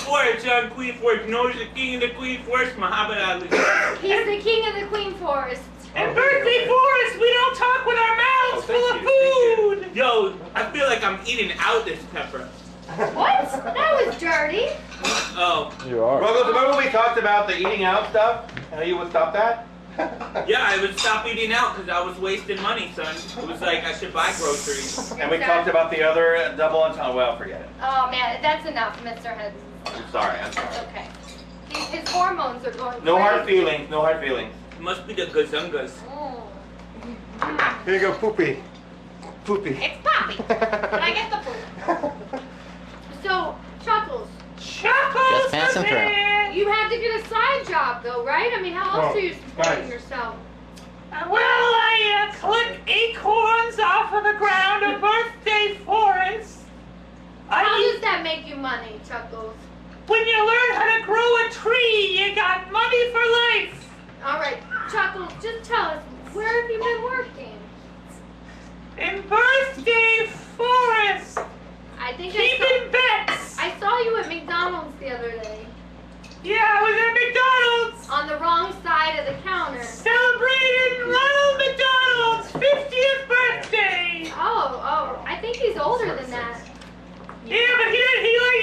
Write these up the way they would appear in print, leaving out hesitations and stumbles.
Forest, on Queen Forest. No, he's the king of the Queen Forest, Muhammad Ali. He's the king of the Queen Forest. And Birthday Forest, we don't talk with our mouths full of food. Yo, I feel like I'm eating out this pepper. What? That was dirty. Oh. You are. Ruggles, remember we talked about the eating out stuff? How you would stop that? Yeah, I would stop eating out because I was wasting money, son. It was like I should buy groceries. And we talked about the other double entendre. Well, forget it. Oh man, that's enough, Mr. Head. I'm sorry. It's okay. His hormones are going No crazy. hard feelings. No hard feelings. It must be the gazungas. Here you go, Poopy. Poopy. It's Poppy. Can I get the food? So, Chuckles, Chuckles, Just passing the through. man. you had to get a side job though, right? I mean, how else Oh, are you supporting guys. yourself? Well, I clip acorns off of the ground of Birthday Forest. How does that make you money, Chuckles? When you learn how to grow a tree, you got money for life. All right, Chuckles, just tell us, where have you been working? In Birthday Forest, I think keeping bets. I saw you at McDonald's the other day. Yeah, I was at McDonald's On the wrong side of the counter. celebrating Ronald McDonald's 50th birthday. Oh, I think he's older than that. Yeah, but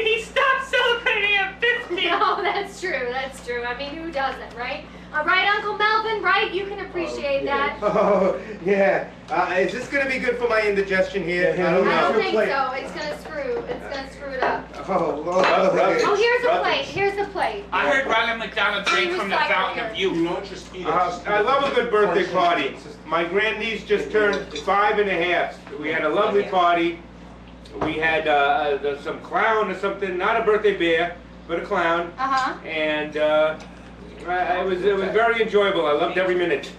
he stopped celebrating at 50. No, that's true. I mean, who doesn't, right? Right, Uncle Melvin, right? You can appreciate that. Oh, yeah. Is this going to be good for my indigestion here? Yeah, I don't I know. don't think so. It's gonna screw it up. Oh, Here's a plate. Here's a plate. I heard Ronald McDonald drink from the Fountain of Youth. I love a good birthday party. My grandniece just turned 5 and a half. We had a lovely party. We had some clown or something, not a birthday bear, but a clown. Uh-huh. And it was very enjoyable. I loved every minute.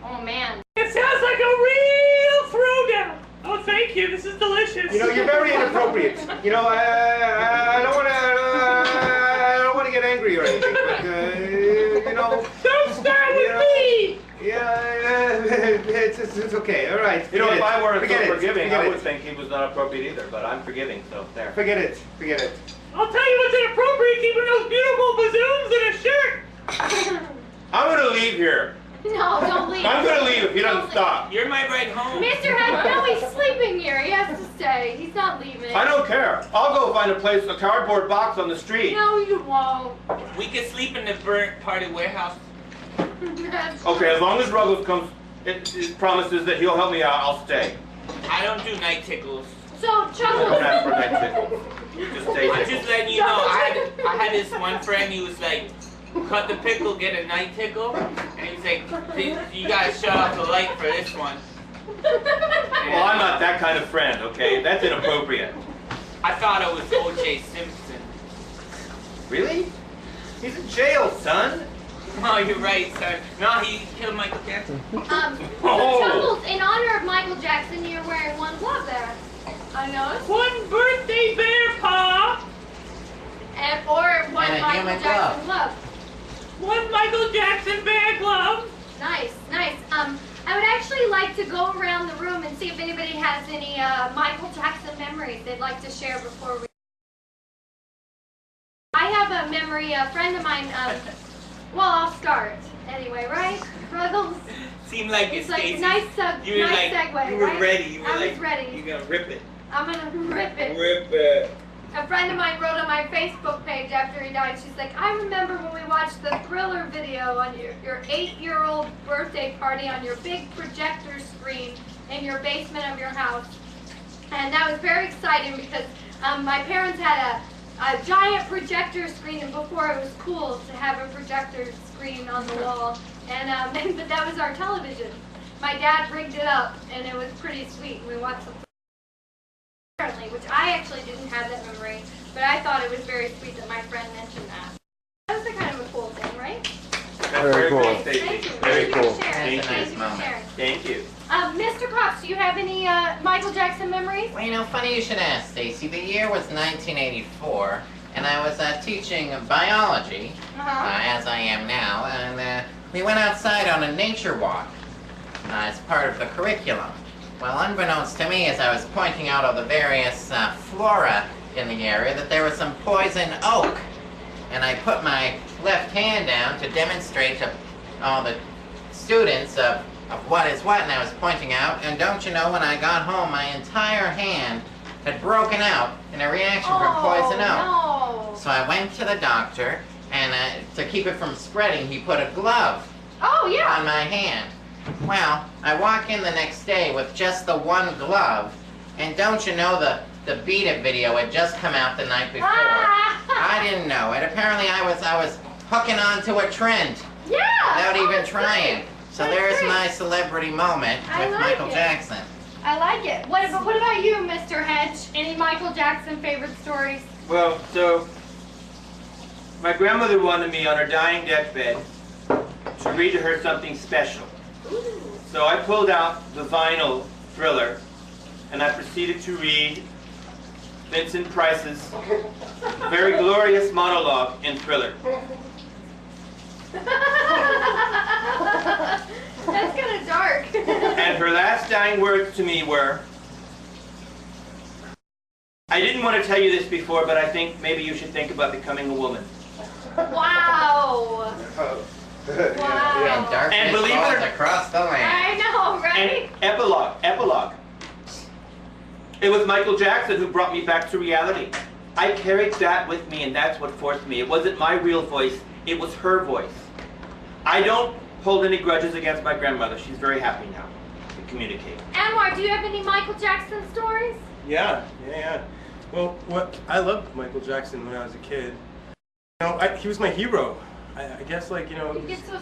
Oh, man. It sounds like a real throwdown. Oh, thank you. This is delicious. You know, you're very inappropriate. You know, I don't want to get angry or anything, but you know. Don't start with me. Yeah, it's okay. All right. You know, if I were so Forget it. forgiving, Forget I it. would think he was not appropriate either, but I'm forgiving, so there. Forget it. Forget it. I'll tell you what's inappropriate, keeping those beautiful bazooms in a shirt. I'm gonna leave here. No, don't leave. I'm gonna leave if he Don't doesn't stop. You're my ride home. Mr. Head, no, he's sleeping here. He has to stay. He's not leaving. I don't care. I'll go find a place, a cardboard box on the street. No, you won't. We can sleep in the burnt party warehouse. Okay, as long as Ruggles comes, it promises that he'll help me out, I'll stay. I don't do night tickles. So, I don't Chuckles. ask for night tickle. You just stay I'm just tickled. letting you know, I had this one friend, he was like, cut the pickle, get a night tickle. And he was like, you guys shut off the light for this one. Well, I'm not that kind of friend, okay? That's inappropriate. I thought it was O.J. Simpson. Really? He's in jail, son. Oh, you're right, son. No, he killed Michael Jackson. Oh. Chuckles, in honor of Michael Jackson, you're wearing one glove there. I noticed. One birthday bear paw, Or one And a Michael human Jackson glove. one Michael Jackson bear glove. Nice. I would actually like to go around the room and see if anybody has any Michael Jackson memories they'd like to share before we... I have a memory, a friend of mine, well, I'll start anyway, right? Ruggles? Seemed like It's it's like a Stacey. nice, You were nice like, segue, you were right? ready. You were I was like, ready. you're gonna rip it. I'm gonna rip it. Rip it. A friend of mine wrote on my Facebook page after he died, she's like, I remember when we watched the Thriller video on your 8-year-old birthday party on your big projector screen in your basement of your house. And that was very exciting because my parents had a giant projector screen, and before it was cool to have a projector screen on the wall. And but that was our television. My dad rigged it up, and it was pretty sweet. We watched the apparently, which I actually didn't have that memory, but I thought it was very sweet that my friend mentioned that. That was a kind of a cool thing, right? That's Very cool. good, Thank Stacey. you. Very Thank you cool. for sharing. That's a nice Thank you for moment. sharing. Thank you. Mr. Cox, do you have any Michael Jackson memories? Well, you know, funny you should ask, Stacy. The year was 1984, and I was teaching biology, as I am now, and we went outside on a nature walk as part of the curriculum. Well, unbeknownst to me, as I was pointing out all the various flora in the area that there was some poison oak. And I put my left hand down to demonstrate to all the students of what is what, and I was pointing out, and don't you know, when I got home, my entire hand had broken out in a reaction from poison oak. No. So I went to the doctor, and to keep it from spreading, he put a glove Oh, yeah. on my hand. Well, I walk in the next day with just the one glove, and don't you know, the Beat It video had just come out the night before. I didn't know it. Apparently I was hooking onto a trend Yeah. without even that's trying. great. So That's there's great. my celebrity moment I with like Michael it. Jackson. I like it. What about you, Mr. Hedge? Any Michael Jackson favorite stories? Well, so my grandmother wanted me on her dying deathbed to read to her something special. So I pulled out the vinyl Thriller, and I proceeded to read Vincent Price's very glorious monologue in Thriller. That's kind of dark. And her last dying words to me were, I didn't want to tell you this before, but I think maybe you should think about becoming a woman. Wow. Wow. And darkness And believe it or- falls across the land. I know, right? And epilogue. It was Michael Jackson who brought me back to reality. I carried that with me, and that's what forced me. It wasn't my real voice, it was her voice. I don't hold any grudges against my grandmother. She's very happy now to communicate. Anwar, do you have any Michael Jackson stories? Yeah. Well, I loved Michael Jackson when I was a kid. You know, he was my hero. I guess, like, you know. You get so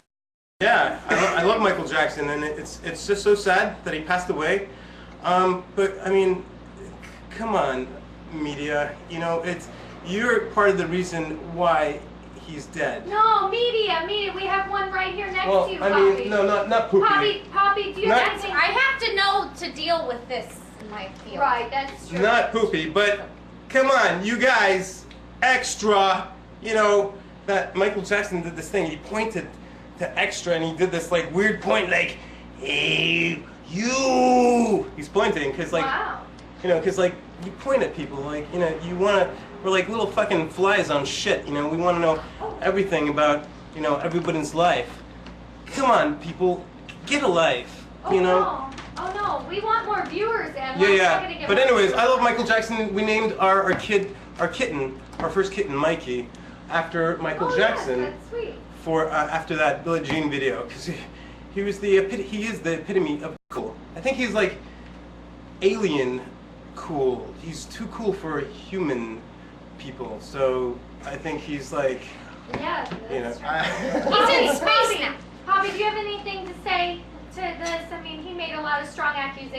Yeah, I love Michael Jackson, and it's just so sad that he passed away. But I mean, come on, media. You know, you're part of the reason why he's dead. No, media. We have one right here next Well, to you, I Poppy. mean, no, not Poopy. Poppy, do you Not- have anything? I have to know to deal with this in my field. Right, that's true. Not Poopy, but come on, you guys, extra. You know that Michael Jackson did this thing. He pointed to extra, and he did this like weird point, like, "Hey, you." He's pointing because, like, Wow. you know, because like you point at people, like, you know, you want to. We're like little fucking flies on shit. You know, we want to know everything about, you know, everybody's life. Come on, people, get a life. Oh, You know. no. Oh no, we want more viewers, and Yeah. But anyways, I love Michael Jackson. We named our kitten, our first kitten, Mikey, after Michael Jackson. Yes, that's sweet. For after that Billie Jean video, because he is the epitome of cool. I think he's like alien cool. He's too cool for human people. So I think he's like, Yeah, you know. that's true. He's in space now. Poppy, do you have anything to say to this? I mean, he made a lot of strong accusations.